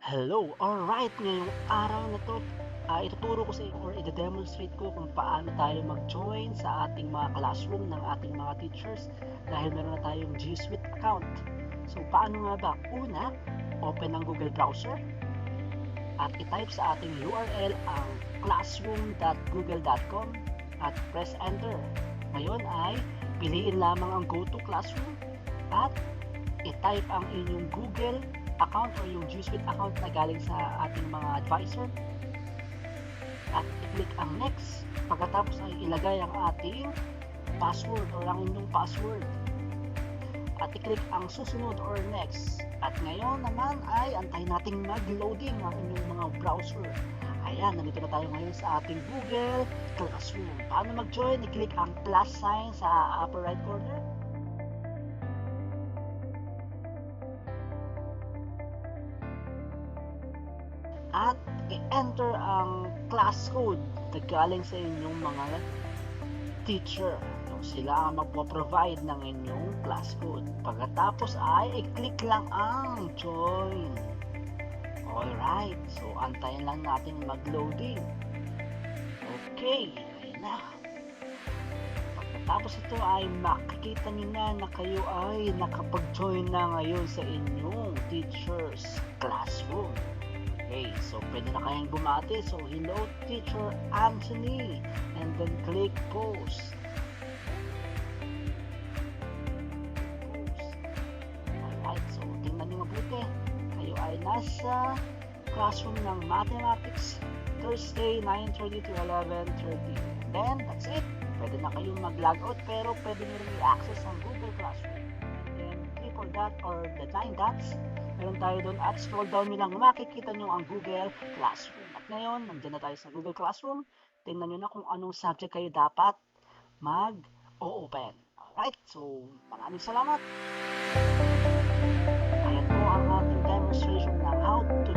Hello! Alright, ngayong araw na to, ituturo ko sa inyo or i-demonstrate ko kung paano tayo mag-join sa ating mga classroom ng ating mga teachers dahil meron na tayong G Suite account. So, paano nga ba? Una, open ang Google browser at i-type sa ating URL ang classroom.google.com at press enter. Ngayon ay piliin lamang ang go to classroom at i-type ang inyong Google account or yung G Suite account na galing sa ating mga advisor at i-click ang next. Pagkatapos ay ilagay ang ating password or ang inyong password at i-click ang susunod or next. At ngayon naman ay antayin nating mag-loading ang inyong mga browser. Ayan, nandito na tayo ngayon sa ating Google Classroom. Paano mag-join? I-click ang plus sign sa upper right corner. At i-enter ang class code na galing sa inyong mga teacher. So, sila ang magpo-provide ng inyong class code. Pagkatapos ay i-click lang ang join. Alright, so antayin lang natin mag-loading. Okay, ayun na. Pagkatapos ito ay makikita nyo na kayo ay nakapag-join na ngayon sa inyong teacher's classroom. Okay, so pwede na kayang bumati. So, hello Teacher Anthony. And then click post. Alright, so tingnan nyo mabuti. Kayo ay nasa classroom ng Mathematics Thursday 9:30 to 11:30. Then, that's it. Pwede na kayong mag-log out pero pwede nyo rin i-access ang Google Classroom. And then, click on that or the 9 dots. Meron tayo doon at scroll down nyo lang, makikita nyo ang Google Classroom. At ngayon, nandiyan na tayo sa Google Classroom. Tingnan nyo na kung anong subject kayo dapat mag-o-open. Alright, so maraming salamat. Ayan po ang ating demonstration ng how to